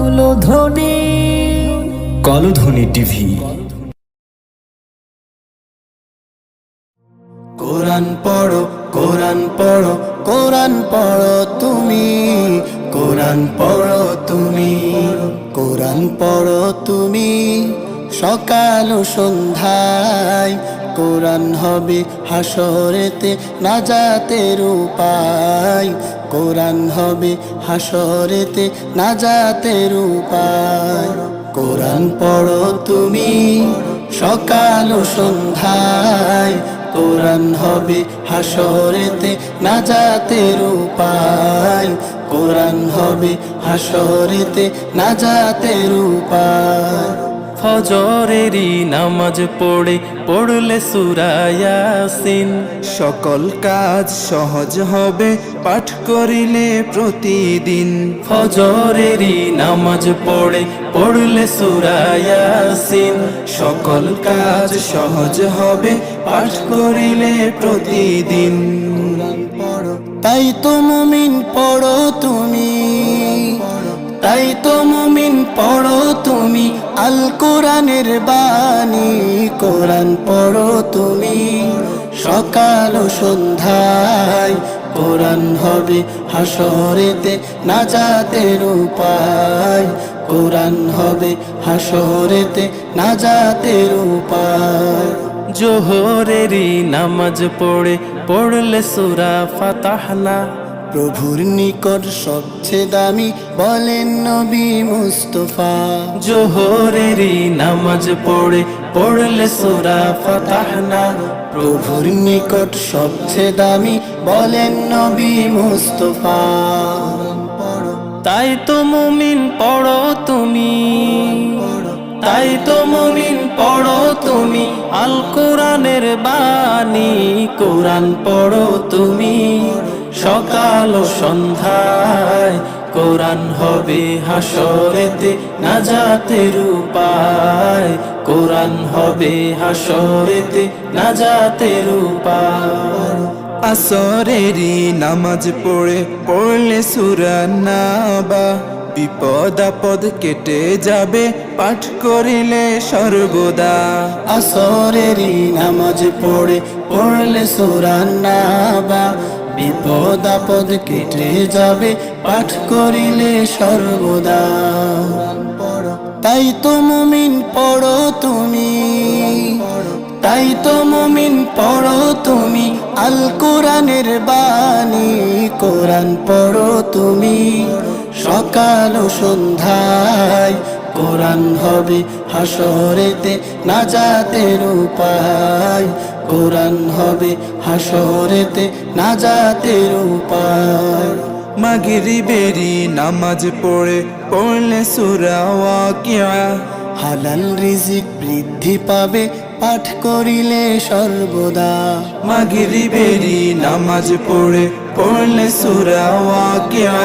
কলধ্বনি। কলধ্বনি TV. কোরআন পড়ো, কোরআন পড়ো, কোরআন পড়ো তুমি, কোরআন পড়ো তুমি, কোরআন পড়ো তুমি, সকাল ও সন্ধ্যায়। কোরআন হবে হাসরেতে নাজাতের উপায়, কোরআন হবে হাসরেতে নাজাতের উপায়। কোরআন পড়ো তুমি, সকাল ও সন্ধ্যায়। কোরআন হবে হাসরেতে নাজাতের উপায়, কোরআন হবে হাসরেতে নাজাতের উপায়। ফজরেরই নামাজ পড়লে সূরা ইয়াসিন, সকল কাজ সহজ হবে পাঠ করিলে প্রতিদিন। ফজরেরই নামাজ পড়লে সূরা ইয়াসিন, সকল কাজ সহজ হবে পাঠ করিলে প্রতিদিন। তাই তো মুমিন পড়ো তুমি, তাই তো মুমিন পড়ো তুমি, আল কোরআনের বাণী। কোরআন পড়ো তুমি, সকাল ও সন্ধ্যায়। কোরআন হবে হাসরেতে নাজাতের উপায়, কোরআন হবে হাসরেতে নাজাতের উপায়। জোহরেরই নামাজ পড়লে সূরা ফাতাহনা, প্রভুর নিকট সবচেয়ে দামি বলেন নবী মুস্তাফা। জোহরেরই নামাজ পড়লে সূরা ফাতাহনা, প্রভুর নিকট সবচেয়ে দামি বলেন নবী মুস্তাফা। তাই তো মুমিন পড়ো তুমি, তাই তো মুমিন পড়ো তুমি, আল কোরআনের বাণী। কোরআন পড়ো তুমি, সকাল ও সন্ধ্যায়। কোরআন হবে হাসরেতে নাজাতের উপায়, কোরআন হবে হাসরেতে নাজাতের উপায়। আসরেরই নামাজ পড়লে সূরা নাবা, বিপদ আপদ কেটে যাবে পাঠ করিলে সর্বদা। আসরেরই নামাজ পড়লে সূরা নাবা, বিপদ আপদ কেটে যাবে পাঠ করিলে সর্বদা। তাই তো মুমিন পড়ো তুমি, তাই তো মুমিন পড়ো তুমি, আল কোরআনের বাণী। কোরআন পড়ো তুমি, সকাল ও সন্ধ্যায়। কোরআন হবে হাসরেতে নাজাতের উপায়, কোরআন হবে হাসরেতে নাজাতের উপায়। মাগরিবেরই নামাজ পড়লে সূরা ওয়াকিয়া, হালাল রিজিক বৃদ্ধি পাবে পাঠ করিলে সর্বদা। মাগরিবেরই নামাজ পড়লে সূরা ওয়াকিয়া,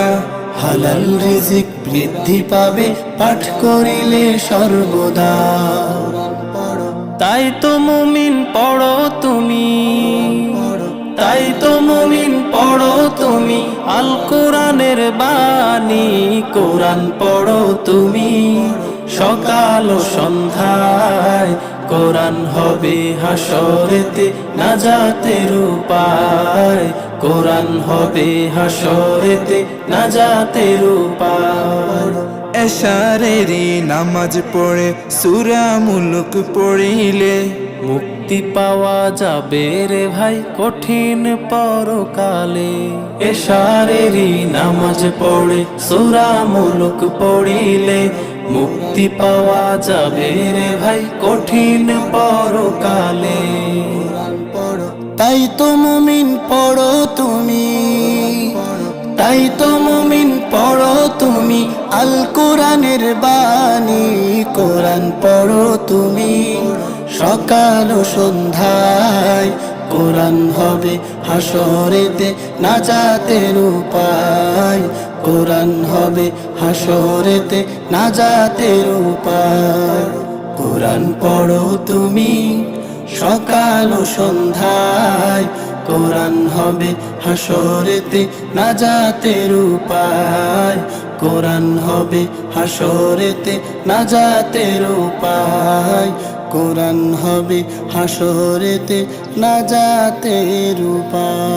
হালাল রিজিক বৃদ্ধি পাবে পাঠ করিলে সর্বদা। তাই তো মুমিন পড়ো তুমি, তাই তো মুমিন পড়ো তুমি, আল কোরআনের বাণী। কোরআন পড়ো তুমি, সকাল ও সন্ধ্যায়। কোরআন হবে হাসরেতে নাজাতের উপায়, কোরআন হবে হাসরেতে নাজাতের উপায়। এশারেরই নামাজ সূরা মুলক পড়িলে, মুক্তি পাওয়া যাবে রে ভাই কঠিন পরকালে। এশারেরই নামাজ সূরা মুলক পড়িলে, মুক্তি পাওয়া যাবে রে ভাই কঠিন পরকালে। তাই তো মুমিন পড়ো তুমি, তাই তো মুমিন পড়ো তুমি, আল কোরআনের বাণী। কোরআন পড়ো তুমি, সকাল ও সন্ধ্যায়। কোরআন হবে হাসরেতে নাজাতের উপায়, কোরআন হবে হাসরেতে নাজাতের উপায়। কোরআন পড়ো তুমি, সকাল ও সন্ধ্যায়। কোরআন হবে হাসরেতে নাজাতের উপায়, কোরআন হবে হাসরেতে নাজাতের উপায়, কোরআন হবে হাসরেতে নাজাতের উপায়।